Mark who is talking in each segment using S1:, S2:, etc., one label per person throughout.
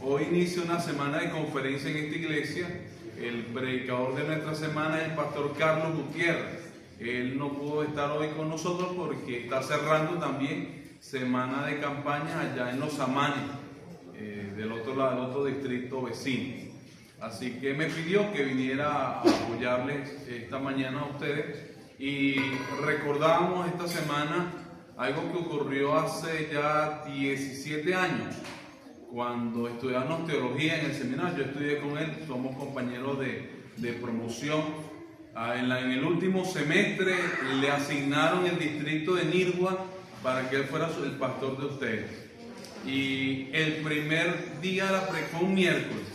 S1: Hoy inicia una semana de conferencia en esta iglesia. El predicador de nuestra semana es el pastor Carlos Gutiérrez. Él no pudo estar hoy con nosotros porque está cerrando también semana de campaña allá en Los Amanes, del otro lado, del otro distrito vecino. Así que me pidió que viniera a apoyarles esta mañana a ustedes. Y recordábamos esta semana algo que ocurrió hace ya 17 años, cuando estudiamos teología en el seminario. Yo estudié con él, somos compañeros de promoción. En el último semestre le asignaron el distrito de Nirgua para que él fuera el pastor de ustedes. Y el primer día fue un miércoles.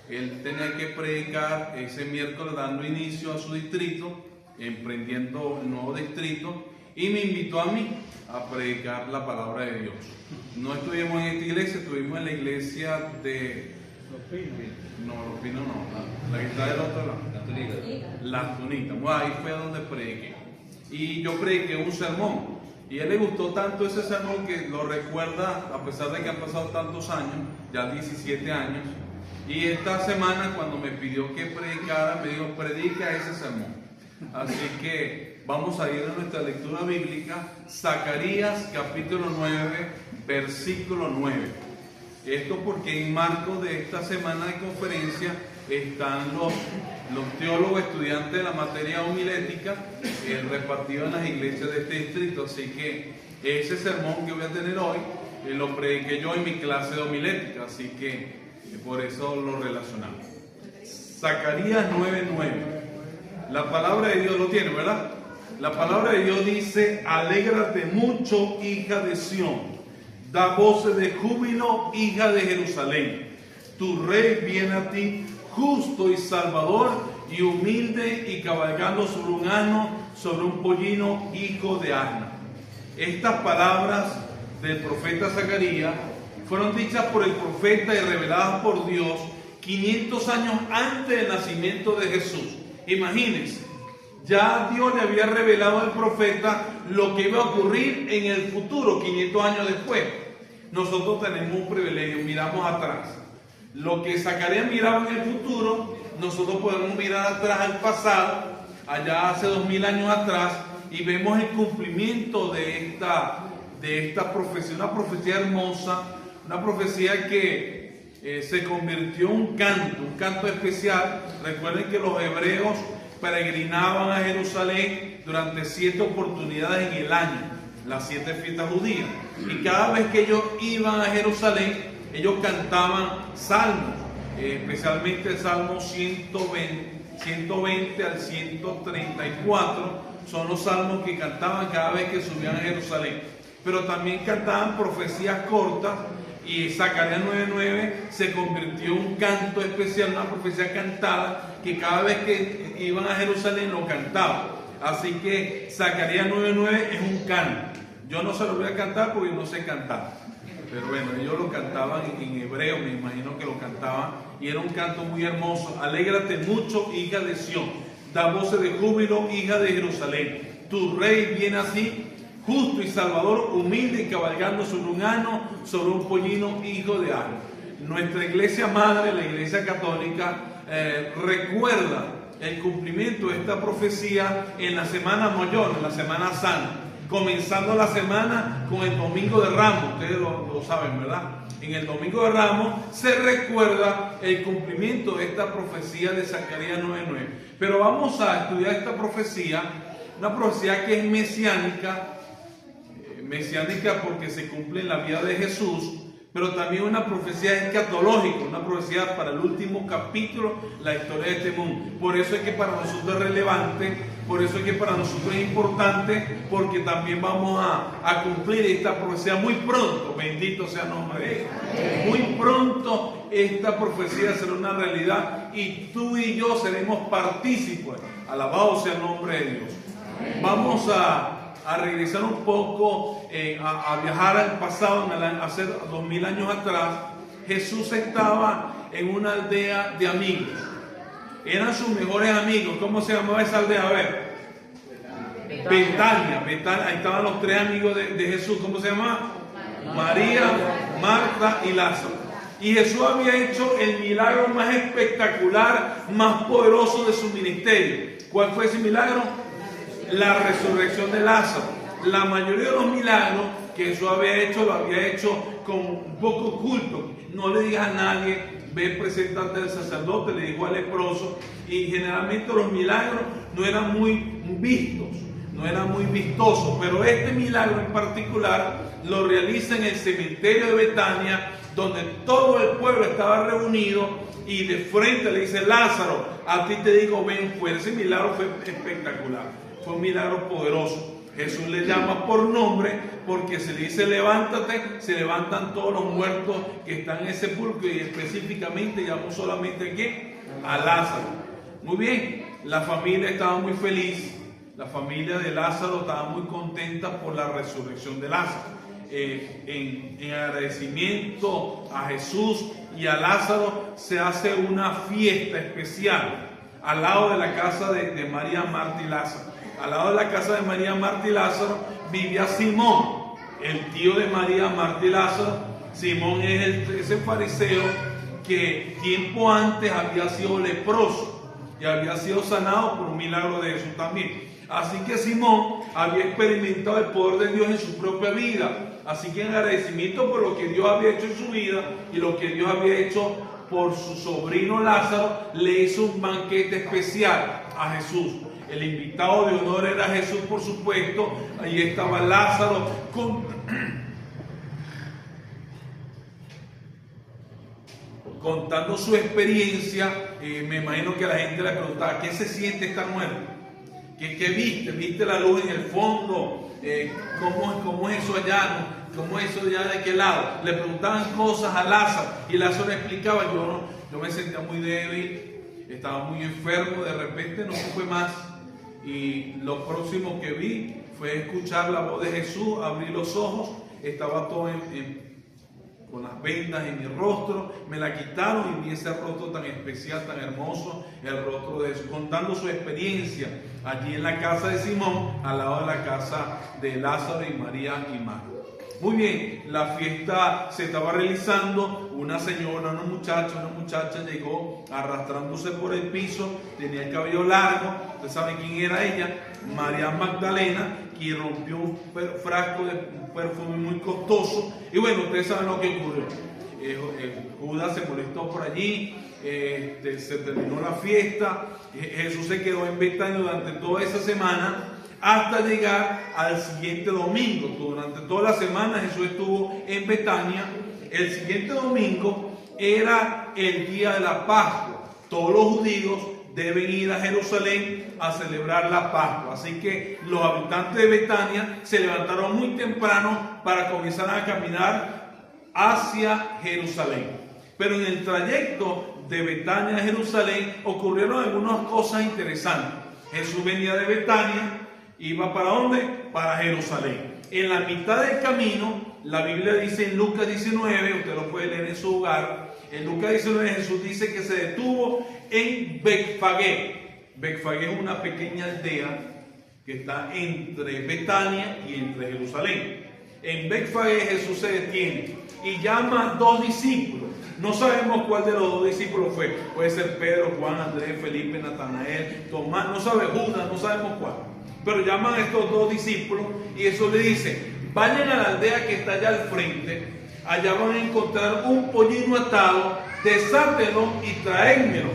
S1: Él tenía que predicar ese miércoles dando inicio a su distrito, emprendiendo el nuevo distrito, y me invitó a mí a predicar la palabra de Dios. No estuvimos en esta iglesia, estuvimos en la iglesia de Los Pinos no, la que está del otro lado, Las Tunitas. Ahí fue donde prediqué, y yo prediqué un sermón, y a él le gustó tanto ese sermón que lo recuerda a pesar de que han pasado tantos años, ya 17 años. Y esta semana, cuando me pidió que predicara, me dijo: predica ese sermón. Así que vamos a ir a nuestra lectura bíblica, Zacarías capítulo 9, versículo 9. Esto porque en marco de esta semana de conferencia están los teólogos estudiantes de la materia homilética repartidos en las iglesias de este distrito. Así que ese sermón que voy a tener hoy lo prediqué yo en mi clase de homilética, así que por eso lo relacionamos. Zacarías 9:9. La palabra de Dios lo tiene, ¿verdad? La palabra de Dios dice: alégrate mucho, hija de Sión, da voces de júbilo, hija de Jerusalén. Tu rey viene a ti, justo y salvador, y humilde, y cabalgando sobre un asno, sobre un pollino, hijo de asna. Estas palabras del profeta Zacarías fueron dichas por el profeta y reveladas por Dios 500 años antes del nacimiento de Jesús. Imagínense, ya Dios le había revelado al profeta lo que iba a ocurrir en el futuro, 500 años después. Nosotros tenemos un privilegio, miramos atrás. Lo que Zacarías miraba en el futuro, nosotros podemos mirar atrás al pasado, allá hace 2000 años atrás, y vemos el cumplimiento de esta profecía, una profecía hermosa, una profecía que se convirtió en un canto especial. Recuerden que los hebreos peregrinaban a Jerusalén durante 7 oportunidades en el año, las 7 fiestas judías, y cada vez que ellos iban a Jerusalén, ellos cantaban salmos, especialmente el Salmo 120 al 134, son los salmos que cantaban cada vez que subían a Jerusalén. Pero también cantaban profecías cortas, y Zacarías 9:9 se convirtió en un canto especial, una profecía cantada, que cada vez que iban a Jerusalén lo cantaban. Así que Zacarías 9:9 es un canto. Yo no se lo voy a cantar porque no sé cantar, pero bueno, ellos lo cantaban en hebreo, me imagino que lo cantaban, y era un canto muy hermoso. Alégrate mucho, hija de Sión, da voces de júbilo, hija de Jerusalén. Tu rey viene así, justo y salvador, humilde y cabalgando sobre un asno, sobre un pollino, hijo de asno. Nuestra iglesia madre, la iglesia católica, recuerda el cumplimiento de esta profecía en la semana mayor, en la semana santa, comenzando la semana con el domingo de Ramos. Ustedes lo saben, ¿verdad? En el domingo de Ramos se recuerda el cumplimiento de esta profecía de Zacarías 9:9. Pero vamos a estudiar esta profecía, una profecía que es mesiánica porque se cumple en la vida de Jesús, pero también una profecía escatológica, una profecía para el último capítulo, la historia de este mundo. Por eso es que para nosotros es relevante, por eso es que para nosotros es importante, porque también vamos a cumplir esta profecía muy pronto. Bendito sea el nombre de Dios. Muy pronto esta profecía será una realidad, y tú y yo seremos partícipes. Alabado sea el nombre de Dios. Vamos a regresar un poco, a viajar al pasado, hace 2000 años atrás. Jesús estaba en una aldea de amigos. Eran sus mejores amigos. ¿Cómo se llamaba esa aldea? A ver. Betania. Ahí estaban los 3 amigos de Jesús. ¿Cómo se llamaba? María, Marta y Lázaro. Y Jesús había hecho el milagro más espectacular, más poderoso de su ministerio. ¿Cuál fue ese milagro? La resurrección de Lázaro. La mayoría de los milagros que Jesús había hecho, lo había hecho con un poco oculto. No le digas a nadie, ve, presentarte al sacerdote, le dijo al leproso. Y generalmente los milagros no eran muy vistos, no eran muy vistosos. Pero este milagro en particular lo realiza en el cementerio de Betania, donde todo el pueblo estaba reunido, y de frente le dice: Lázaro, a ti te digo, ven fuera. Ese milagro fue espectacular, fue un milagro poderoso. Jesús le llama por nombre, porque se le dice levántate, se levantan todos los muertos que están en el sepulcro, y específicamente llamó solamente a Lázaro. Muy bien, la familia estaba muy feliz, la familia de Lázaro estaba muy contenta por la resurrección de Lázaro. En agradecimiento a Jesús y a Lázaro se hace una fiesta especial al lado de la casa de María, Marta y Lázaro. Al lado de la casa de María, Marta y Lázaro vivía Simón, el tío de María, Marta y Lázaro. Simón es ese fariseo que tiempo antes había sido leproso y había sido sanado por un milagro de Jesús también. Así que Simón había experimentado el poder de Dios en su propia vida. Así que en agradecimiento por lo que Dios había hecho en su vida y lo que Dios había hecho por su sobrino Lázaro, le hizo un banquete especial a Jesús. El invitado de honor era Jesús, por supuesto. Ahí estaba Lázaro contando su experiencia. Me imagino que la gente le preguntaba: ¿qué se siente estar muerto? ¿Qué viste? ¿Viste la luz en el fondo? ¿Cómo es eso allá? ¿Cómo es eso allá de qué lado? Le preguntaban cosas a Lázaro y Lázaro le explicaba. Yo me sentía muy débil, estaba muy enfermo, de repente no supe más. Y lo próximo que vi fue escuchar la voz de Jesús, abrí los ojos, estaba todo con las vendas en mi rostro, me la quitaron y vi ese rostro tan especial, tan hermoso, el rostro de Jesús, contando su experiencia allí en la casa de Simón, al lado de la casa de Lázaro y María y Marta. Muy bien, la fiesta se estaba realizando. Una muchacha llegó arrastrándose por el piso, tenía el cabello largo. Ustedes saben quién era ella: María Magdalena, que rompió un frasco de un perfume muy costoso. Y bueno, ustedes saben lo que ocurrió. Judas se molestó por allí, se terminó la fiesta. Jesús se quedó en Betania durante toda esa semana, hasta llegar al siguiente domingo. Durante toda la semana Jesús estuvo en Betania. El siguiente domingo era el día de la Pascua. Todos los judíos deben ir a Jerusalén a celebrar la Pascua. Así que los habitantes de Betania se levantaron muy temprano para comenzar a caminar hacia Jerusalén. Pero en el trayecto de Betania a Jerusalén ocurrieron algunas cosas interesantes. Jesús venía de Betania, iba ¿para dónde? Para Jerusalén. En la mitad del camino, la Biblia dice en Lucas 19, usted lo puede leer en su hogar. En Lucas 19 Jesús dice que se detuvo en Betfagé. Betfagé es una pequeña aldea que está entre Betania y entre Jerusalén. En Betfagé Jesús se detiene y llama a 2 discípulos. No sabemos cuál de los 2 discípulos fue. Puede ser Pedro, Juan, Andrés, Felipe, Natanael, Tomás, no sabe, Judas, no sabemos cuál. Pero llaman a estos 2 discípulos y eso le dice: vayan a la aldea que está allá al frente, allá van a encontrar un pollino atado, desátelo y traédmelo.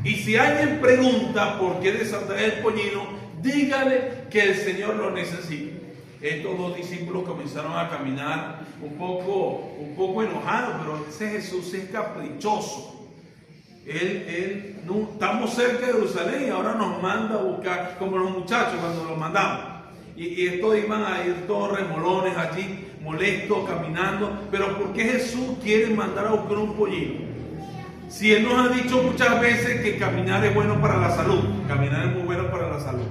S1: Y si alguien pregunta por qué desatar el pollino, dígale que el Señor lo necesita. Estos 2 discípulos comenzaron a caminar un poco enojados, pero ese Jesús es caprichoso. No, estamos cerca de Jerusalén y ahora nos manda a buscar, como los muchachos cuando los mandamos. Y estos iban a ir todos remolones allí, molestos, caminando. Pero ¿por qué Jesús quiere mandar a buscar un pollino? Si Él nos ha dicho muchas veces que caminar es bueno para la salud. Caminar es muy bueno para la salud.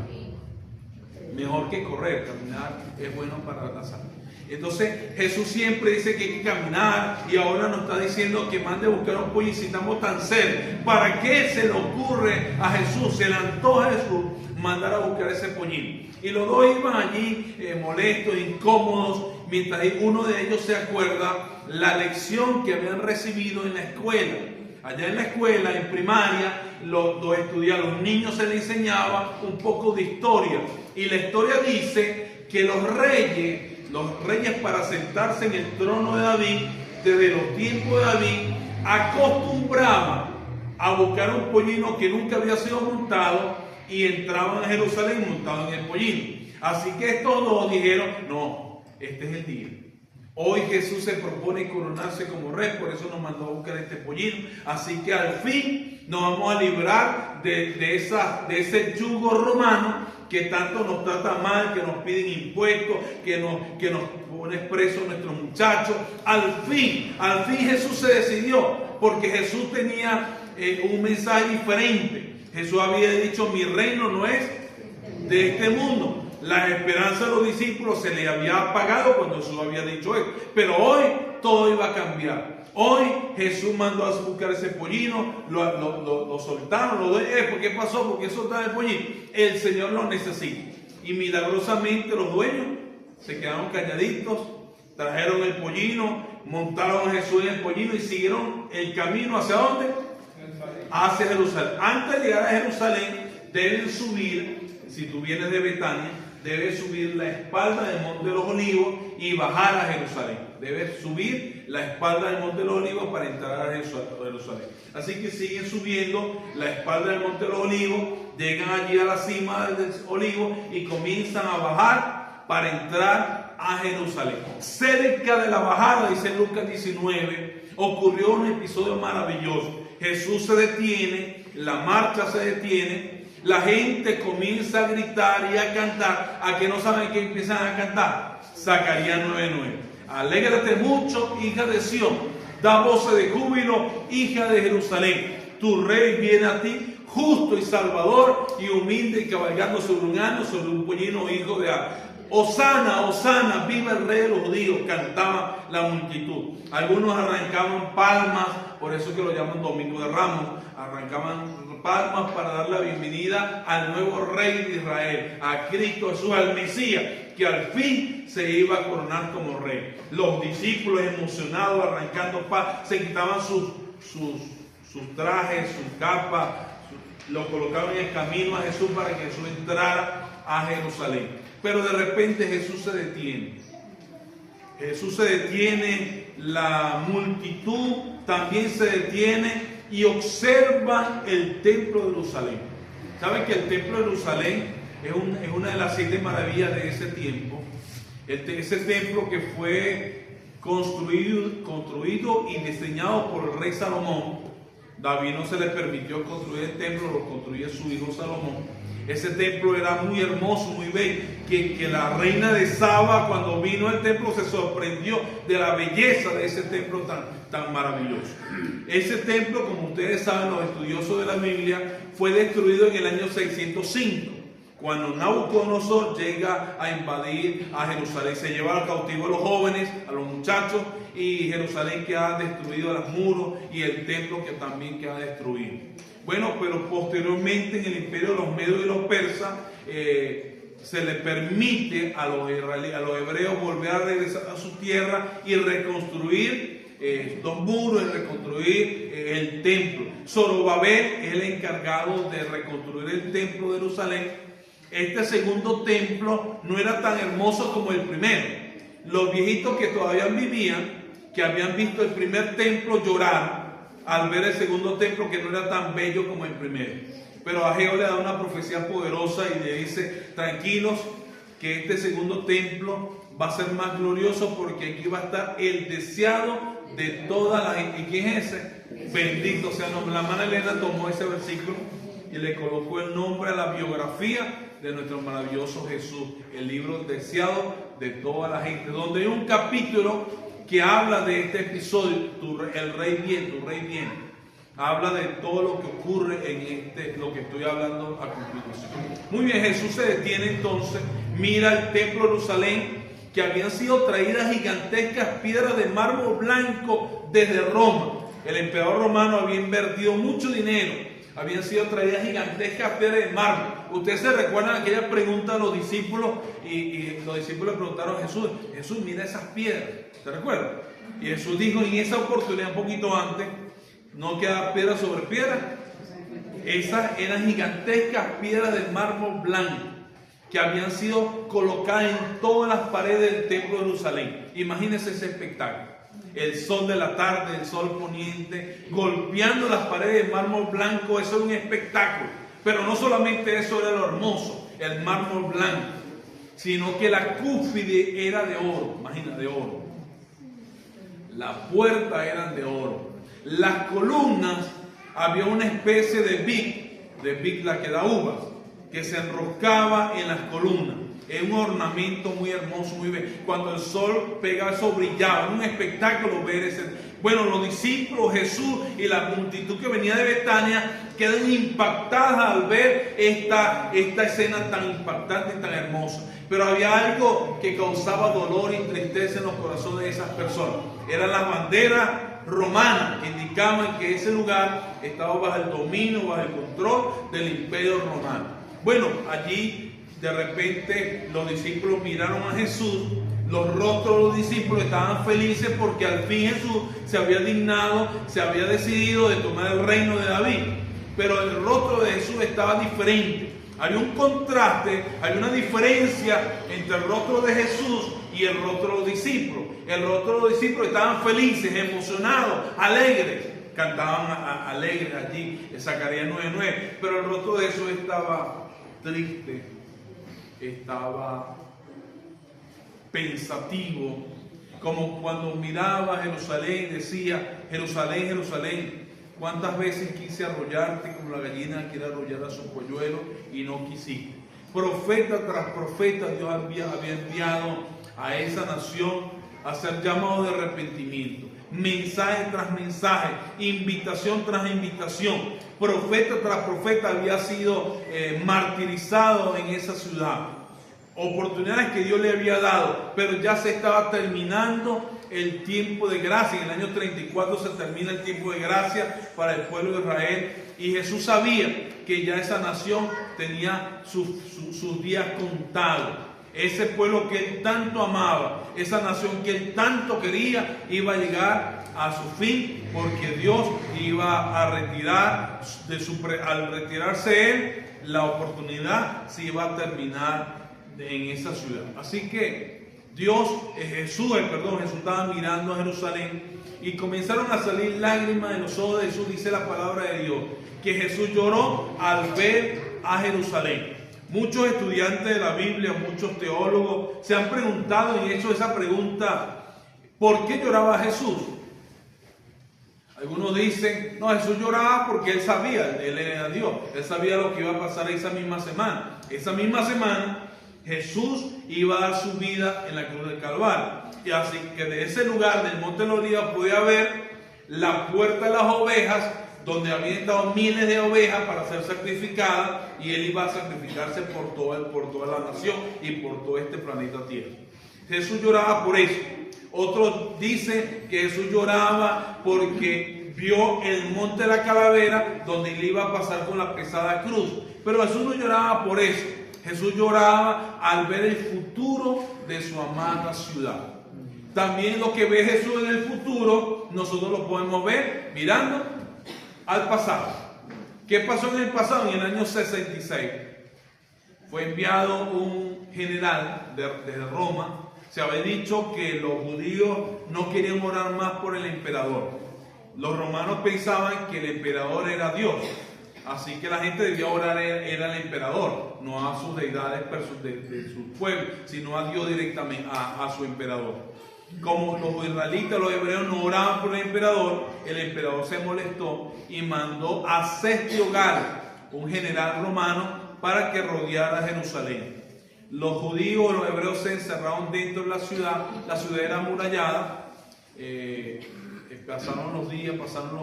S1: Mejor que correr, caminar es bueno para la salud. Entonces Jesús siempre dice que hay que caminar, y ahora nos está diciendo que mande a buscar un pollo y si estamos tan cerca. ¿Para qué se le ocurre a Jesús, se le antoja a Jesús mandar a buscar ese pollino? Y los 2 iban allí molestos, incómodos, mientras uno de ellos se acuerda la lección que habían recibido en la escuela. Allá en la escuela, en primaria, los niños se les enseñaba un poco de historia. Y la historia dice que los reyes para sentarse en el trono de David, desde los tiempos de David, acostumbraban a buscar un pollino que nunca había sido montado y entraban a Jerusalén montados en el pollino. Así que estos dos dijeron, no, este es el día. Hoy Jesús se propone coronarse como rey, por eso nos mandó a buscar este pollino. Así que al fin nos vamos a librar de ese yugo romano que tanto nos trata mal, que nos piden impuestos, que nos pone presos nuestros muchachos. Al fin Jesús se decidió, porque Jesús tenía un mensaje diferente. Jesús había dicho, mi reino no es de este mundo. La esperanza de los discípulos se les había apagado cuando Jesús había dicho eso. Pero hoy todo iba a cambiar. Hoy Jesús mandó a buscar ese pollino, lo soltaron, ¿por qué pasó? ¿Por qué soltaron el pollino? El Señor lo necesita. Y milagrosamente los dueños se quedaron calladitos, trajeron el pollino, montaron a Jesús en el pollino y siguieron el camino. ¿Hacia dónde? Hacia Jerusalén. Antes de llegar a Jerusalén deben subir, si tú vienes de Betania, debes subir la espalda del Monte de los Olivos y bajar a Jerusalén. Debes subir la espalda del Monte de los Olivos para entrar a Jerusalén. Así que siguen subiendo la espalda del Monte de los Olivos, llegan allí a la cima del Olivo y comienzan a bajar para entrar a Jerusalén. Cerca de la bajada, dice Lucas 19, ocurrió un episodio maravilloso. Jesús se detiene, la marcha se detiene, la gente comienza a gritar y a cantar. ¿A que no saben qué empiezan a cantar? Zacarías 9:9. Alégrate mucho, hija de Sión, da voces de júbilo, hija de Jerusalén. Tu rey viene a ti, justo y salvador, y humilde y cabalgando sobre un asno, sobre un pollino, hijo de Ar. Hosana, Hosana, viva el rey de los judíos, cantaba la multitud. Algunos arrancaban palmas, por eso que lo llaman Domingo de Ramos, arrancaban palmas para dar la bienvenida al nuevo rey de Israel, a Cristo Jesús, al Mesías, que al fin se iba a coronar como rey. Los discípulos emocionados, arrancando palmas, se quitaban sus trajes, sus capas, lo colocaban en el camino a Jesús para que Jesús entrara a Jerusalén. Pero de repente Jesús se detiene. Jesús se detiene, la multitud también se detiene y observan el templo de Jerusalén. ¿Saben que el templo de Jerusalén es una de las 7 maravillas de ese tiempo? Ese templo que fue construido y diseñado por el rey Salomón. David no se le permitió construir el templo, lo construyó su hijo Salomón. Ese templo era muy hermoso, muy bello, que la reina de Saba, cuando vino al templo, se sorprendió de la belleza de ese templo tan maravilloso. Ese templo, como ustedes saben, los estudiosos de la Biblia, fue destruido en el año 605, cuando Nabucodonosor llega a invadir a Jerusalén. Se lleva al cautivo a los jóvenes, a los muchachos, y Jerusalén queda destruido, los muros, y el templo que también queda destruido. Bueno, pero posteriormente en el imperio de los medios y los persas se le permite a los hebreos volver a regresar a su tierra y reconstruir los muros, y reconstruir el templo. Zorobabel es el encargado de reconstruir el templo de Jerusalén. Este segundo templo no era tan hermoso como el primero. Los viejitos que todavía vivían, que habían visto el primer templo, lloraron al ver el segundo templo, que no era tan bello como el primero. Pero Ageo le da una profecía poderosa y le dice: tranquilos, que este segundo templo va a ser más glorioso, porque aquí va a estar el deseado de toda la gente. ¿Y quién es ese? Bendito sea el nombre. La hermana Elena tomó ese versículo y le colocó el nombre a la biografía de nuestro maravilloso Jesús, el libro deseado de toda la gente, donde hay un capítulo que habla de este episodio. El rey viene, tu rey viene. Habla de todo lo que ocurre en lo que estoy hablando a continuación. Muy bien, Jesús se detiene entonces, mira el templo de Jerusalén, que habían sido traídas gigantescas piedras de mármol blanco desde Roma. El emperador romano había invertido mucho dinero habían sido traídas gigantescas piedras de mármol. Ustedes se recuerdan aquella pregunta a los discípulos y los discípulos le preguntaron a Jesús: Jesús, mira esas piedras, ¿te recuerdas? Y Jesús dijo en esa oportunidad, un poquito antes: no queda piedra sobre piedra. Esas eran gigantescas piedras de mármol blanco que habían sido colocadas en todas las paredes del templo de Jerusalén. Imagínense ese espectáculo. El sol de la tarde, el sol poniente, golpeando las paredes de mármol blanco. Eso era un espectáculo. Pero no solamente eso era lo hermoso, el mármol blanco, sino que la cúspide era de oro. Imagina, de oro. Las puertas eran de oro. Las columnas, había una especie de vid, la que da uvas, que se enroscaba en las columnas. Es un ornamento muy hermoso, muy bello. Cuando el sol pegaba, eso brillaba. Era un espectáculo ver ese. Bueno, los discípulos, Jesús y la multitud que venía de Betania quedan impactadas al ver esta escena tan impactante y tan hermosa. Pero había algo que causaba dolor y tristeza en los corazones de esas personas. Eran las banderas romanas que indicaban que ese lugar estaba bajo el dominio, bajo el control del imperio romano. Bueno, allí de repente los discípulos miraron a Jesús. Los rostros de los discípulos estaban felices porque al fin Jesús se había dignado, se había decidido de tomar el reino de David. Pero el rostro de Jesús estaba diferente. Había un contraste, había una diferencia entre el rostro de Jesús y el rostro de los discípulos. El rostro de los discípulos estaban felices, emocionados, alegres. Cantaban alegres allí en Zacarías 9:9. Pero el rostro de Jesús estaba triste, estaba pensativo, como cuando miraba a Jerusalén y decía: Jerusalén, Jerusalén, cuántas veces quise arrollarte como la gallina quiere arrollar a su polluelo y no quisiste. Profeta tras profeta Dios había enviado a esa nación a hacer llamado de arrepentimiento, mensaje tras mensaje, invitación tras invitación. Profeta tras profeta había sido martirizado en esa ciudad. Oportunidades que Dios le había dado, pero ya se estaba terminando el tiempo de gracia. En el año 34 se termina el tiempo de gracia para el pueblo de Israel, y Jesús sabía que ya esa nación tenía sus días contados. Ese pueblo que él tanto amaba, esa nación que él tanto quería, iba a llegar a su fin, porque Dios iba a retirar al retirarse él, la oportunidad se iba a terminar en esa ciudad. Así que Jesús estaba mirando a Jerusalén y comenzaron a salir lágrimas de los ojos de Jesús. Dice la palabra de Dios que Jesús lloró al ver a Jerusalén. Muchos estudiantes de la Biblia, muchos teólogos se han preguntado y hecho esa pregunta: ¿por qué lloraba Jesús? Algunos dicen: no, Jesús lloraba porque él sabía, él era Dios, él sabía lo que iba a pasar esa misma semana. Esa misma semana Jesús iba a dar su vida en la cruz del Calvario. Y así que de ese lugar, del Monte de los Olivos, podía ver la puerta de las ovejas, donde habían estado miles de ovejas para ser sacrificadas, y él iba a sacrificarse por toda la nación y por todo este planeta Tierra. Jesús lloraba por eso. Otros dicen que Jesús lloraba porque vio el monte de la calavera, donde él iba a pasar con la pesada cruz. Pero Jesús no lloraba por eso. Jesús lloraba al ver el futuro de su amada ciudad. También lo que ve Jesús en el futuro, nosotros lo podemos ver mirando al pasado. ¿Qué pasó en el pasado? En el año 66 fue enviado un general desde Roma. Se había dicho que los judíos no querían orar más por el emperador. Los romanos pensaban que el emperador era Dios. Así que la gente debía orar era al emperador, no a sus deidades de su pueblo, sino a Dios directamente, a su emperador. Como los israelitas, los hebreos no oraban por el emperador se molestó y mandó a Sestio Galo, un general romano, para que rodeara Jerusalén. Los judíos, los hebreos se encerraron dentro de la ciudad era amurallada. Pasaron los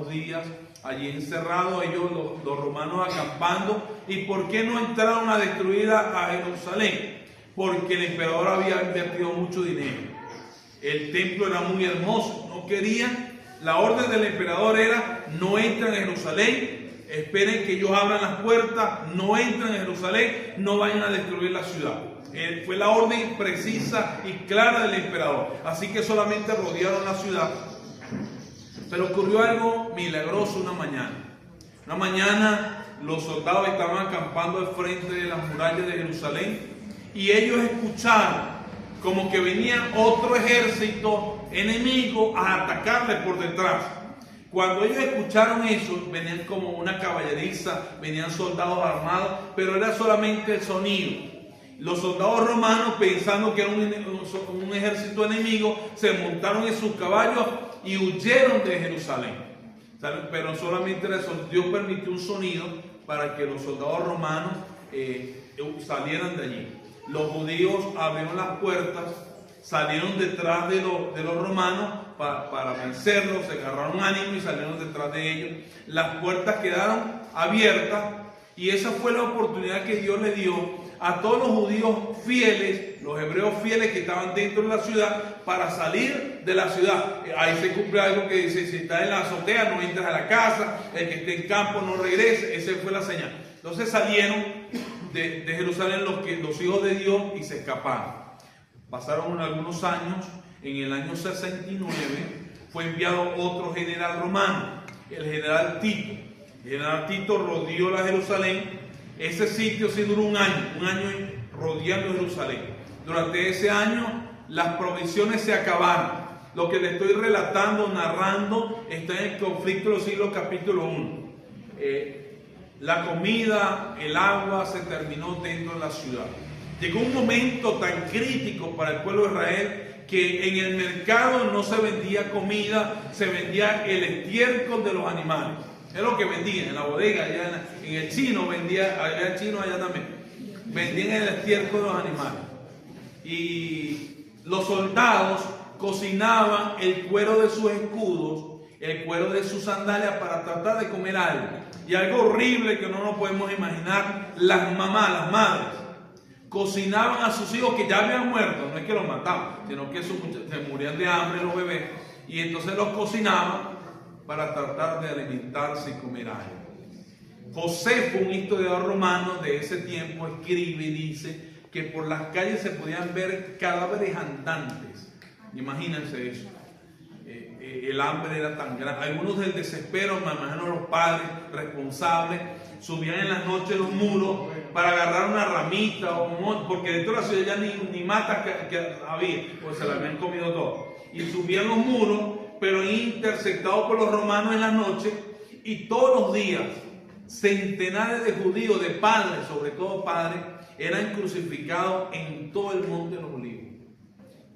S1: días allí encerrados, ellos los romanos acampando. ¿Y por qué no entraron a destruir a Jerusalén? Porque el emperador había invertido mucho dinero. El templo era muy hermoso, no querían. La orden del emperador era: no entren a Jerusalén, esperen que ellos abran las puertas, no entren en Jerusalén, no vayan a destruir la ciudad. Fue la orden precisa y clara del emperador. Así que solamente rodearon la ciudad. Pero ocurrió algo milagroso una mañana. Una mañana los soldados estaban acampando al frente de las murallas de Jerusalén y ellos escucharon como que venía otro ejército enemigo a atacarles por detrás. Cuando ellos escucharon eso, venían como una caballeriza, venían soldados armados, pero era solamente el sonido. Los soldados romanos, pensando que era un ejército enemigo, se montaron en sus caballos y huyeron de Jerusalén. Pero solamente Dios permitió un sonido para que los soldados romanos salieran de allí. Los judíos abrieron las puertas, salieron detrás de los romanos para vencerlos, se agarraron ánimo y salieron detrás de ellos. Las puertas quedaron abiertas y esa fue la oportunidad que Dios le dio a todos los judíos fieles, los hebreos fieles que estaban dentro de la ciudad, para salir de la ciudad. Ahí se cumple algo que dice: si estás en la azotea no entras a la casa, el que esté en campo no regrese. Esa fue la señal. Entonces salieron de Jerusalén los hijos de Dios y se escaparon. Pasaron algunos años. En el año 69 fue enviado otro general romano, el general Tito. El general Tito rodeó la Jerusalén. Ese sitio sí duró un año rodeando Jerusalén. Durante ese año las provisiones se acabaron. Lo que le estoy relatando, narrando, está en el conflicto de los siglos capítulo 1. La comida, el agua se terminó dentro de la ciudad. Llegó un momento tan crítico para el pueblo de Israel que en el mercado no se vendía comida, se vendía el estiércol de los animales. Es lo que vendían en la bodega, allá en el chino vendía, allá el chino allá también. Vendían el estiércol de los animales. Y los soldados cocinaban el cuero de sus escudos, el cuero de sus sandalias para tratar de comer algo. Y algo horrible que no nos podemos imaginar, las mamás, las madres, cocinaban a sus hijos que ya habían muerto, no es que los mataban, sino que se morían de hambre los bebés, y entonces los cocinaban para tratar de alimentarse y comer algo. José, un historiador romano de ese tiempo, escribe y dice que por las calles se podían ver cadáveres andantes. Imagínense eso. El hambre era tan grande. Algunos del desespero, me imagino los padres responsables, subían en las noches los muros para agarrar una ramita o un monte, porque dentro de la ciudad ya ni matas que había, pues se la habían comido todo. Y subían los muros, pero interceptados por los romanos en la noche, y todos los días centenares de judíos, de padres, sobre todo padres, eran crucificados en todo el monte de los Olivos.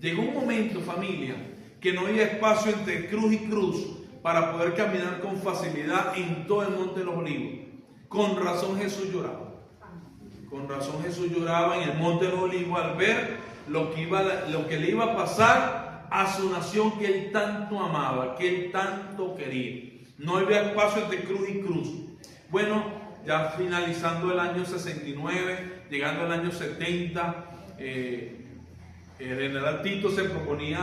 S1: Llegó un momento, familia, que no había espacio entre cruz y cruz para poder caminar con facilidad en todo el monte de los Olivos. Con razón Jesús lloraba. Con razón Jesús lloraba en el monte de los Olivos al ver lo que le iba a pasar a su nación que él tanto amaba, que él tanto quería. No había espacio entre cruz y cruz. Bueno, ya finalizando el año 69, llegando al año 70, el general Tito se proponía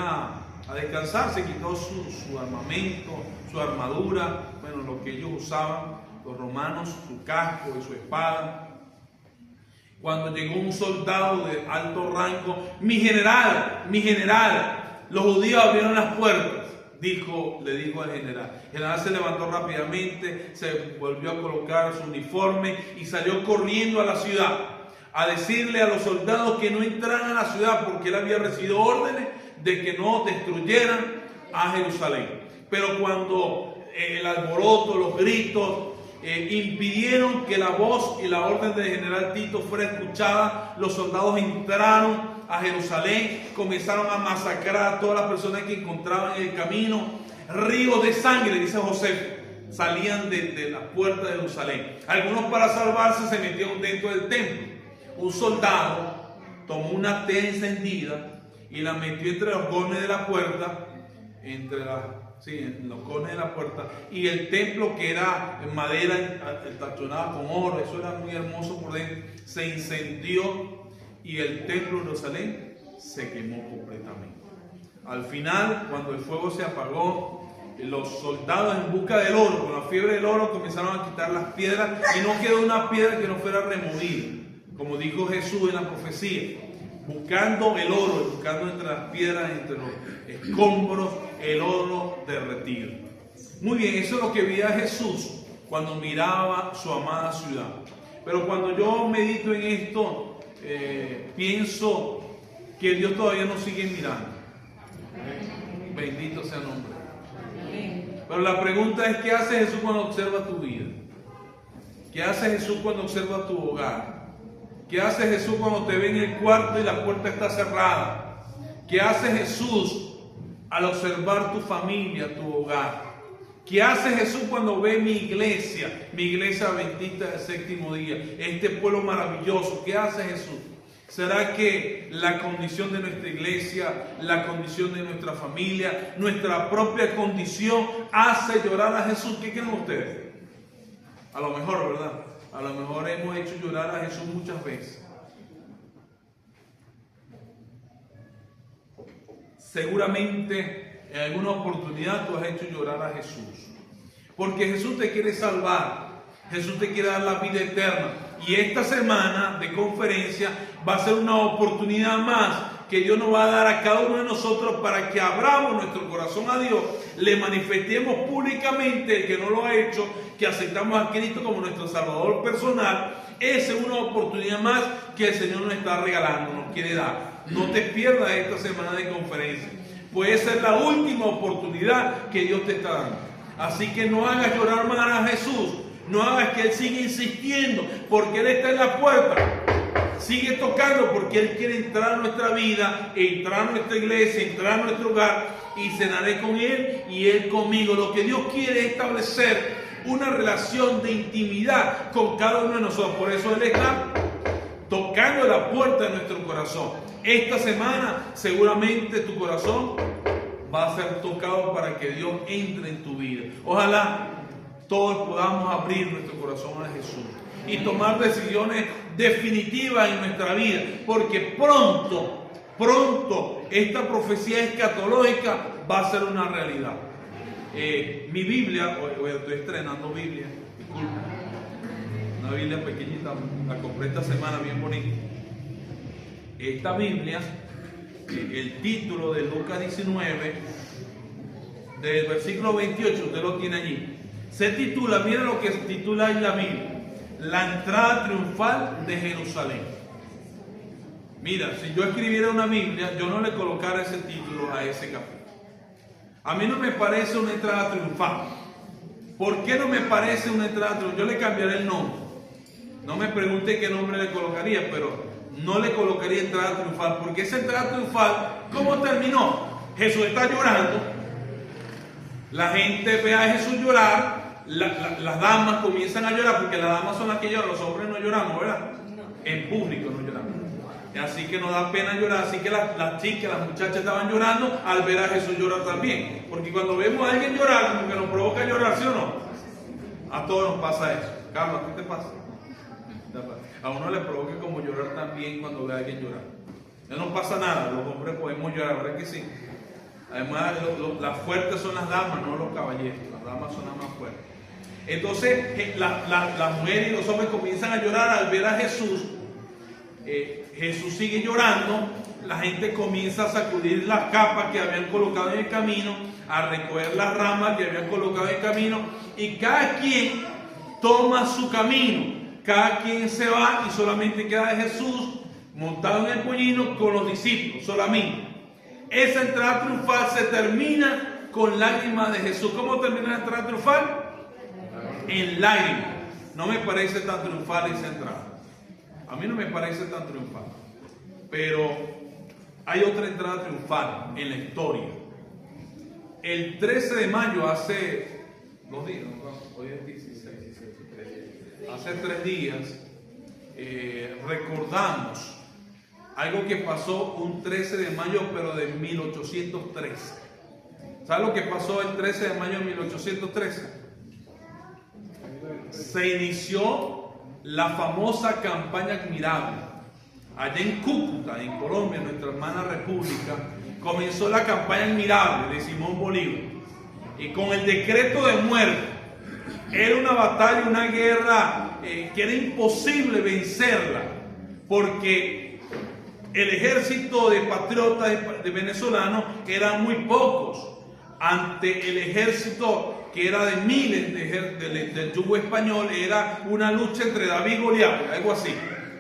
S1: a descansar, se quitó su armamento, su armadura, bueno, lo que ellos usaban, los romanos, su casco y su espada. Cuando llegó un soldado de alto rango: mi general, los judíos abrieron las puertas. Le dijo al general. El general se levantó rápidamente, se volvió a colocar su uniforme y salió corriendo a la ciudad a decirle a los soldados que no entraran a la ciudad, porque él había recibido órdenes de que no destruyeran a Jerusalén. Pero cuando el alboroto, los gritos impidieron que la voz y la orden del general Tito fuera escuchada, los soldados entraron a Jerusalén, comenzaron a masacrar a todas las personas que encontraban en el camino. Ríos de sangre, dice José, salían de las puertas de Jerusalén. Algunos, para salvarse, se metieron dentro del templo. Un soldado tomó una tea encendida y la metió entre los cornes de la puerta, en los cornes de la puerta, y el templo, que era en madera tachonada con oro, eso era muy hermoso por dentro, se incendió y el templo de Jerusalén se quemó completamente. Al final, cuando el fuego se apagó, los soldados en busca del oro, con la fiebre del oro comenzaron a quitar las piedras y no quedó una piedra que no fuera removida, como dijo Jesús en la profecía, buscando el oro, buscando entre las piedras, entre los escombros, el oro derretido. Muy bien, eso es lo que veía Jesús cuando miraba su amada ciudad. Pero cuando yo medito en esto, pienso que Dios todavía nos sigue mirando. Bendito sea el nombre. Pero la pregunta es, ¿qué hace Jesús cuando observa tu vida? ¿Qué hace Jesús cuando observa tu hogar? ¿Qué hace Jesús cuando te ve en el cuarto y la puerta está cerrada? ¿Qué hace Jesús al observar tu familia, tu hogar? ¿Qué hace Jesús cuando ve mi iglesia bendita del séptimo día, este pueblo maravilloso? ¿Qué hace Jesús? ¿Será que la condición de nuestra iglesia, la condición de nuestra familia, nuestra propia condición hace llorar a Jesús? ¿Qué creen ustedes? A lo mejor, ¿verdad? A lo mejor hemos hecho llorar a Jesús muchas veces. Seguramente en alguna oportunidad tú has hecho llorar a Jesús. Porque Jesús te quiere salvar. Jesús te quiere dar la vida eterna. Y esta semana de conferencia va a ser una oportunidad más que Dios nos va a dar a cada uno de nosotros para que abramos nuestro corazón a Dios, le manifestemos públicamente, el que no lo ha hecho, que aceptamos a Cristo como nuestro Salvador personal. Esa es una oportunidad más que el Señor nos está regalando, nos quiere dar. No te pierdas esta semana de conferencia. Puede ser la última oportunidad que Dios te está dando. Así que no hagas llorar más a Jesús. No hagas que Él siga insistiendo, porque Él está en la puerta. Sigue tocando, porque Él quiere entrar a nuestra vida, entrar a nuestra iglesia, entrar a nuestro hogar, y cenaré con Él y Él conmigo. Lo que Dios quiere es establecer una relación de intimidad con cada uno de nosotros. Por eso Él está tocando la puerta de nuestro corazón. Esta semana seguramente tu corazón va a ser tocado para que Dios entre en tu vida. Ojalá todos podamos abrir nuestro corazón a Jesús y tomar decisiones definitivas en nuestra vida, porque pronto esta profecía escatológica va a ser una realidad. Mi Biblia, hoy estoy estrenando Biblia, disculpa, una Biblia pequeñita, la compré esta semana, bien bonita. Esta Biblia, el título de Lucas 19, del versículo 28, usted lo tiene allí. Se titula, mira lo que se titula en la Biblia: la entrada triunfal de Jerusalén. Mira, si yo escribiera una Biblia, yo no le colocara ese título a ese capítulo. A mí no me parece una entrada triunfal. ¿Por qué no me parece una entrada triunfal? Yo le cambiaré el nombre. No me pregunte qué nombre le colocaría, pero no le colocaría entrada triunfal, porque esa entrada triunfal, ¿cómo terminó? Jesús está llorando, la gente ve a Jesús llorar. Las damas comienzan a llorar, porque las damas son las que lloran, los hombres no lloramos, ¿verdad? No. En público no lloramos. Así que nos da pena llorar. Así que las chicas, las muchachas estaban llorando al ver a Jesús llorar también. Porque cuando vemos a alguien llorar, como que nos provoca llorar, ¿sí o no? A todos nos pasa eso. Carlos, ¿qué te pasa? A uno le provoca como llorar también cuando ve a alguien llorar. No pasa nada, los hombres podemos llorar, ¿verdad que sí? Además, las fuertes son las damas, no los caballeros. Las damas son las más fuertes. Entonces, las mujeres y los hombres comienzan a llorar al ver a Jesús. Jesús sigue llorando. La gente comienza a sacudir las capas que habían colocado en el camino, a recoger las ramas que habían colocado en el camino, y cada quien toma su camino. Cada quien se va y solamente queda Jesús montado en el pollino con los discípulos, solamente. Esa entrada triunfal se termina con lágrimas de Jesús. ¿Cómo termina la entrada triunfal? En lágrimas. No me parece tan triunfal esa entrada. A mí no me parece tan triunfal. Pero hay otra entrada triunfal en la historia. El 13 de mayo, hace 2 días, hoy es 16, hace 3 días, recordamos algo que pasó un 13 de mayo, pero de 1813. ¿Sabe lo que pasó el 13 de mayo de 1813? Se inició la famosa campaña Admirable. Allá en Cúcuta, en Colombia, nuestra hermana república, comenzó la campaña Admirable de Simón Bolívar. y con el decreto de muerte. Era una batalla, una guerra que era imposible vencerla, porque el ejército de patriotas de venezolanos eran muy pocos ante el ejército que era de miles del yugo español. Era una lucha entre David y Goliat, algo así.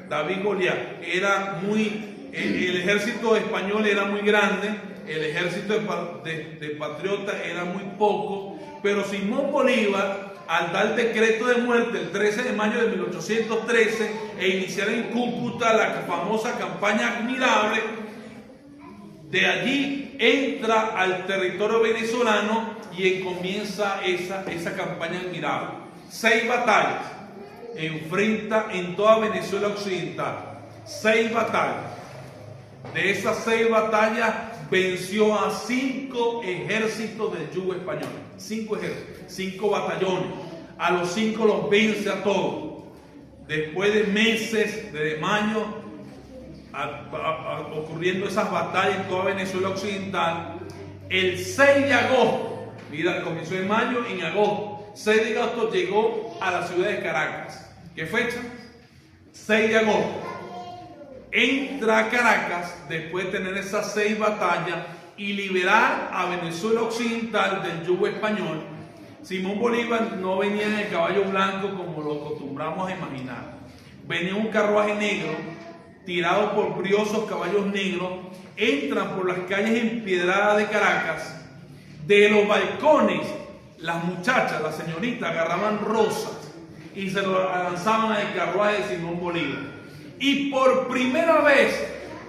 S1: David y Goliat era el ejército español era muy grande, el ejército de patriotas era muy poco, pero Simón Bolívar, al dar decreto de muerte el 13 de mayo de 1813 e iniciar en Cúcuta la famosa campaña Admirable, de allí entra al territorio venezolano y comienza esa campaña Admirable. 6 batallas enfrenta en toda Venezuela occidental. 6 batallas. De esas 6 batallas venció a 5 ejércitos del yugo español. 5 ejércitos, 5 batallones. A los 5 los vence a todos. Después de meses, desde mayo, ocurriendo esas batallas en toda Venezuela occidental, el 6 de agosto, mira, comenzó en mayo, en agosto, 6 de agosto llegó a la ciudad de Caracas. ¿Qué fecha? 6 de agosto. Entra a Caracas después de tener esas 6 batallas y liberar a Venezuela occidental del yugo español. Simón Bolívar no venía en el caballo blanco como lo acostumbramos a imaginar. Venía un carruaje negro, tirado por briosos caballos negros. Entran por las calles empiedradas de Caracas. De los balcones, las muchachas, las señoritas, agarraban rosas y se lo lanzaban al carruaje de Simón Bolívar. Y por primera vez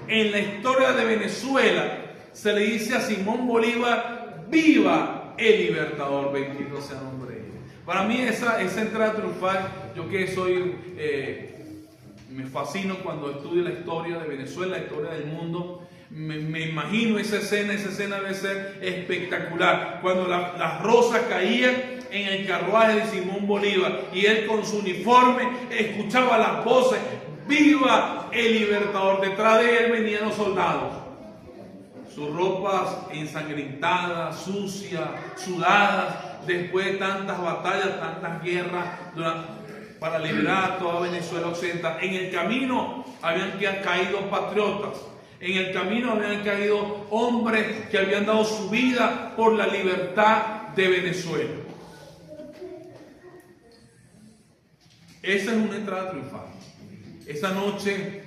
S1: en la historia de Venezuela se le dice a Simón Bolívar: ¡viva el libertador! Bendito sea el nombre de Dios. Para mí esa entrada triunfal, yo que soy, me fascino cuando estudio la historia de Venezuela, la historia del mundo. Me imagino esa escena debe ser espectacular. Cuando las rosas caían en el carruaje de Simón Bolívar y él con su uniforme escuchaba las voces: ¡viva el libertador! Detrás de él venían los soldados, sus ropas ensangrentadas, sucias, sudadas, después de tantas batallas, tantas guerras para liberar a toda Venezuela occidental. En el camino habían caído patriotas, en el camino habían caído hombres que habían dado su vida por la libertad de Venezuela. Esa es una entrada triunfal. Esa noche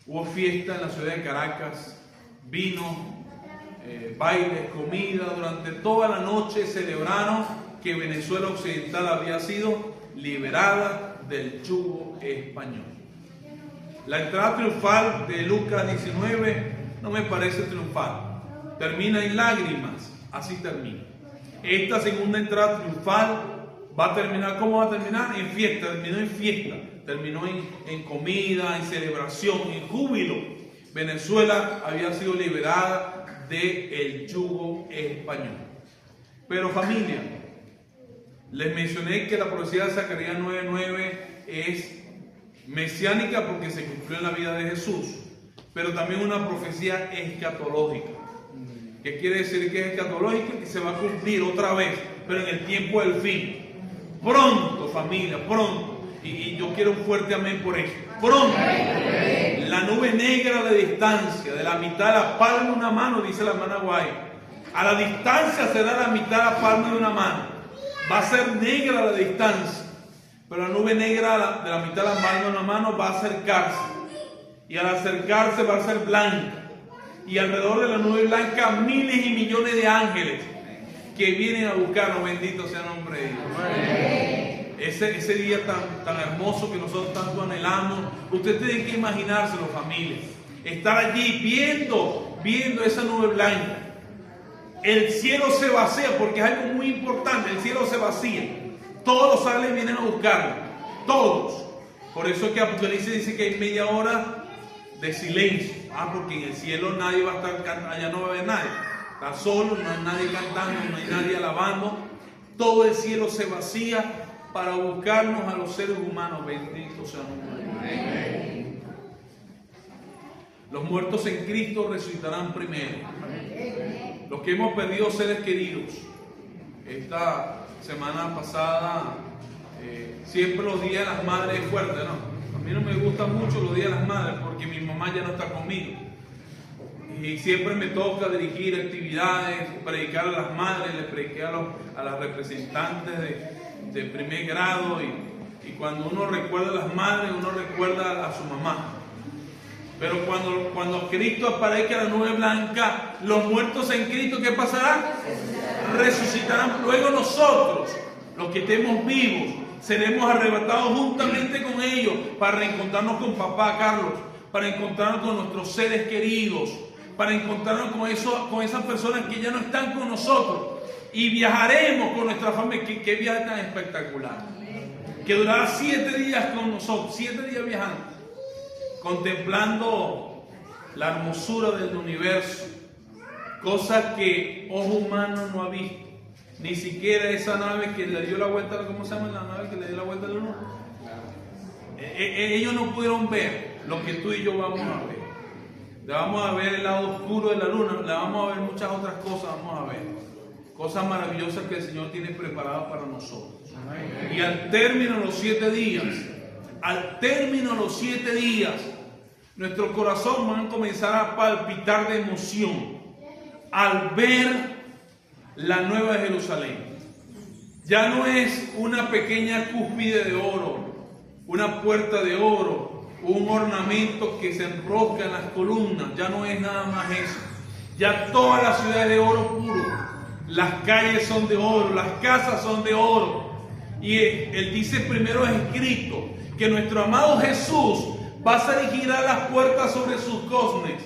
S1: hubo fiesta en la ciudad de Caracas, vino, bailes, comida. Durante toda la noche celebraron que Venezuela occidental había sido liberada del yugo español. La entrada triunfal de Lucas 19 no me parece triunfal. Termina en lágrimas, así termina. Esta segunda entrada triunfal va a terminar, ¿cómo va a terminar? En fiesta, terminó en fiesta. Terminó en comida, en celebración, en júbilo. Venezuela había sido liberada del yugo español. Pero familia, les mencioné que la profecía de Zacarías 9:9 es mesiánica porque se cumplió en la vida de Jesús, pero también una profecía escatológica. ¿Qué quiere decir que es escatológica? Que se va a cumplir otra vez, pero en el tiempo del fin. Pronto, familia, pronto. Y yo quiero un fuerte amén por eso. Pronto. La nube negra a la distancia, de la mitad de la palma de una mano, dice la hermana Guay. A la distancia será la mitad de la palma de una mano. Va a ser negra a la distancia, pero la nube negra de la mitad de la palma de una mano va a acercarse. Y al acercarse va a ser blanca. Y alrededor de la nube blanca miles y millones de ángeles que vienen a buscarnos. Bendito sea el nombre de Dios. Ese día tan hermoso que nosotros tanto anhelamos. Usted tiene que imaginárselo, familia. Estar allí viendo esa nube blanca. El cielo se vacía, porque es algo muy importante. El cielo se vacía. Todos los ángeles vienen a buscarlo. Todos. Por eso es que Apocalipsis dice que hay media hora de silencio. Porque en el cielo nadie va a estar cantando. Allá no va a haber nadie. Está solo, no hay nadie cantando, no hay nadie alabando. Todo el cielo se vacía para buscarnos a los seres humanos. Bendito sea el nombre de Dios. Los muertos en Cristo resucitarán primero. Los que hemos perdido seres queridos, esta semana pasada, siempre los días de las madres es fuerte, ¿no? A mí no me gustan mucho los días de las madres porque mi mamá ya no está conmigo. Y siempre me toca dirigir actividades, predicar a las madres, les prediqué a las representantes de primer grado. Y cuando uno recuerda a las madres, uno recuerda a su mamá. Pero cuando Cristo aparezca en la nube blanca, los muertos en Cristo, ¿qué pasará? Resucitarán. Luego nosotros, los que estemos vivos, seremos arrebatados juntamente con ellos para reencontrarnos con papá Carlos, para encontrarnos con nuestros seres queridos, para encontrarnos con esas personas que ya no están con nosotros. Y viajaremos con nuestra familia. ¿Qué viaje tan espectacular? Que durará 7 días con nosotros, 7 días viajando, contemplando la hermosura del universo, cosas que ojo humano no ha visto, ni siquiera esa nave que le dio la vuelta, ¿cómo se llama la nave que le dio la vuelta a la luna? Ellos no pudieron ver lo que tú y yo vamos a ver. Le vamos a ver el lado oscuro de la luna, le vamos a ver muchas otras cosas, vamos a ver cosas maravillosas que el Señor tiene preparadas para nosotros. Y al término de los 7 días, nuestro corazón va a comenzar a palpitar de emoción al ver la nueva Jerusalén. Ya no es una pequeña cúspide de oro, una puerta de oro, un ornamento que se enrosca en las columnas. Ya no es nada más eso. Ya toda la ciudad es de oro puro. Las calles son de oro, las casas son de oro. Y él dice primero escrito que nuestro amado Jesús va a girar las puertas sobre sus cosnes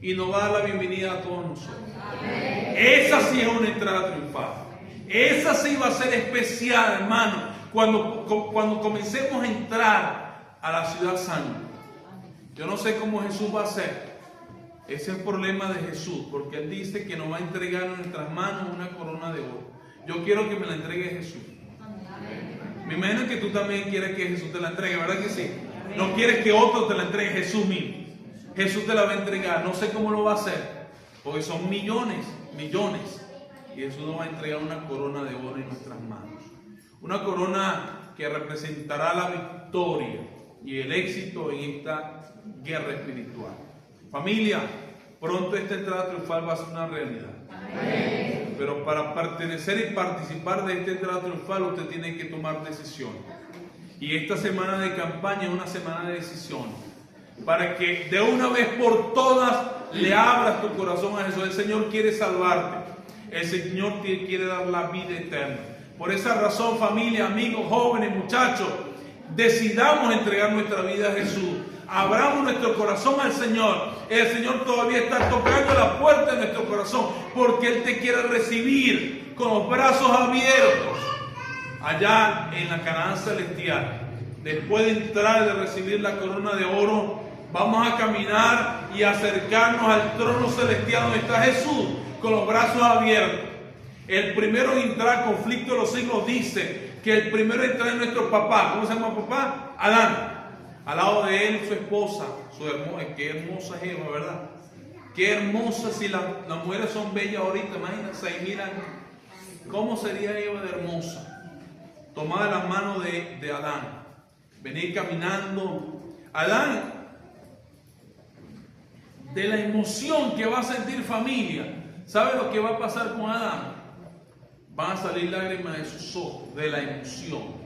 S1: y nos va a dar la bienvenida a todos nosotros. Amén. Esa sí es una entrada triunfal. Esa sí va a ser especial, hermano, cuando comencemos a entrar a la ciudad santa. Yo no sé cómo Jesús va a hacer. Ese es el problema de Jesús, porque Él dice que nos va a entregar en nuestras manos una corona de oro. Yo quiero que me la entregue Jesús. Me imagino que tú también quieres que Jesús te la entregue, ¿verdad que sí? No quieres que otro te la entregue, Jesús mismo. Jesús te la va a entregar. No sé cómo lo va a hacer, porque son millones. Y Jesús nos va a entregar una corona de oro en nuestras manos. Una corona que representará la victoria y el éxito en esta guerra espiritual. Familia, pronto esta entrada triunfal va a ser una realidad. Amén. Pero para pertenecer y participar de esta entrada triunfal, usted tiene que tomar decisiones. Y esta semana de campaña es una semana de decisiones. Para que de una vez por todas le abras tu corazón a Jesús. El Señor quiere salvarte. El Señor te quiere dar la vida eterna. Por esa razón, familia, amigos, jóvenes, muchachos, decidamos entregar nuestra vida a Jesús. Abramos nuestro corazón al Señor. El Señor todavía está tocando la puerta de nuestro corazón, porque Él te quiere recibir con los brazos abiertos allá en la Canaán celestial. Después de entrar y de recibir la corona de oro, vamos a caminar y acercarnos al trono celestial donde está Jesús con los brazos abiertos. El primero en entrar al conflicto de los siglos dice que el primero en entrar es nuestro papá. ¿Cómo se llama papá? Adán. Al lado de él su esposa, su hermosa. Qué hermosa es Eva, ¿verdad? Qué hermosa. Si las mujeres son bellas ahorita, imagínate, 6.000 años. ¿Cómo sería Eva de hermosa? Tomada de las manos de Adán. Venir caminando. Adán, de la emoción que va a sentir familia, ¿sabe lo que va a pasar con Adán? Van a salir lágrimas de sus ojos, de la emoción.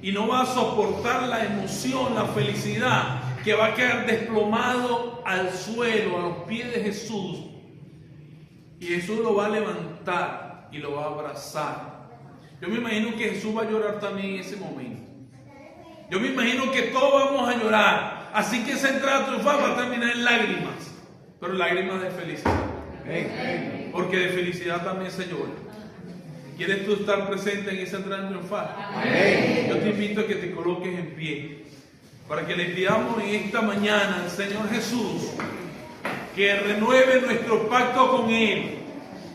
S1: Y no va a soportar la emoción, la felicidad, que va a quedar desplomado al suelo, a los pies de Jesús. Y Jesús lo va a levantar y lo va a abrazar. Yo me imagino que Jesús va a llorar también en ese momento. Yo me imagino que todos vamos a llorar. Así que esa entrada triunfal va a terminar en lágrimas. Pero lágrimas de felicidad. Porque de felicidad también se llora. ¿Quieres tú estar presente en esa entrada triunfal? Amén. Yo te invito a que te coloques en pie para que le pidamos en esta mañana al Señor Jesús que renueve nuestro pacto con Él,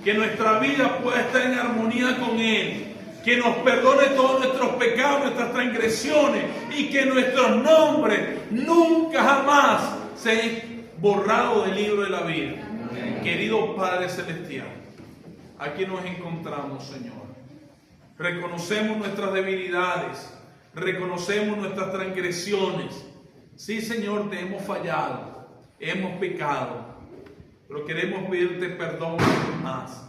S1: que nuestra vida pueda estar en armonía con Él, que nos perdone todos nuestros pecados, nuestras transgresiones, y que nuestros nombres nunca jamás sean borrados del libro de la vida. Amén. Querido Padre Celestial, aquí nos encontramos, Señor. reconocemos nuestras debilidades, reconocemos nuestras transgresiones. Sí, Señor, te hemos fallado, hemos pecado, pero queremos pedirte perdón más.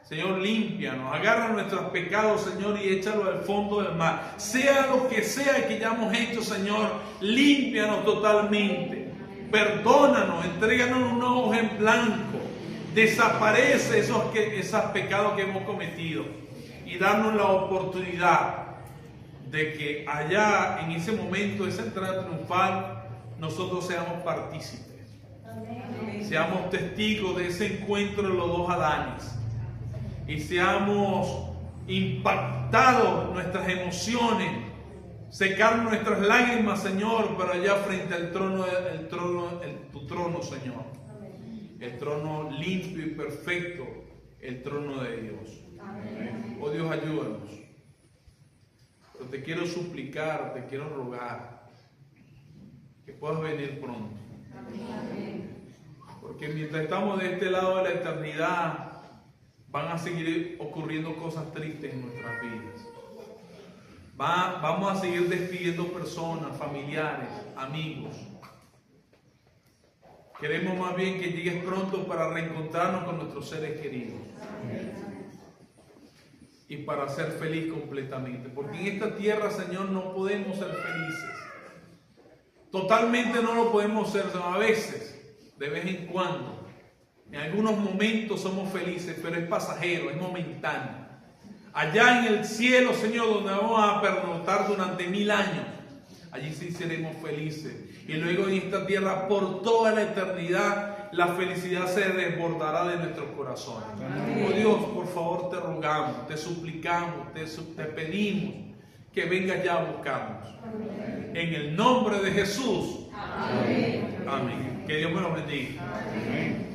S1: Señor, límpianos, agarra nuestros pecados, Señor, y échalo al fondo del mar. Sea lo que sea que ya hemos hecho, Señor, límpianos totalmente. Perdónanos, entréganos una hoja en blanco. Desaparece esos pecados que hemos cometido y darnos la oportunidad de que allá, en ese momento, esa entrada triunfal, nosotros seamos partícipes. Amén. Seamos testigos de ese encuentro de los dos Adanes. Y seamos impactados nuestras emociones, secar nuestras lágrimas, Señor, para allá frente al trono, tu trono, Señor. El trono limpio y perfecto, el trono de Dios. Amén. Oh Dios, ayúdanos. Pero te quiero suplicar, te quiero rogar que puedas venir pronto. Amén. Porque mientras estamos de este lado de la eternidad, van a seguir ocurriendo cosas tristes en nuestras vidas. Vamos a seguir despidiendo personas, familiares, amigos. Queremos más bien que llegues pronto para reencontrarnos con nuestros seres queridos. Y para ser feliz completamente. Porque en esta tierra, Señor, no podemos ser felices. Totalmente no lo podemos ser, a veces, de vez en cuando. En algunos momentos somos felices, pero es pasajero, es momentáneo. Allá en el cielo, Señor, donde vamos a pernoctar durante 1000 años, allí sí seremos felices. Y luego en esta tierra, por toda la eternidad, la felicidad se desbordará de nuestros corazones. Amén. Oh Dios, por favor te rogamos, te suplicamos, te pedimos que vengas ya a buscarnos. Amén. En el nombre de Jesús. Amén. Amén. Que Dios me lo bendiga. Amén.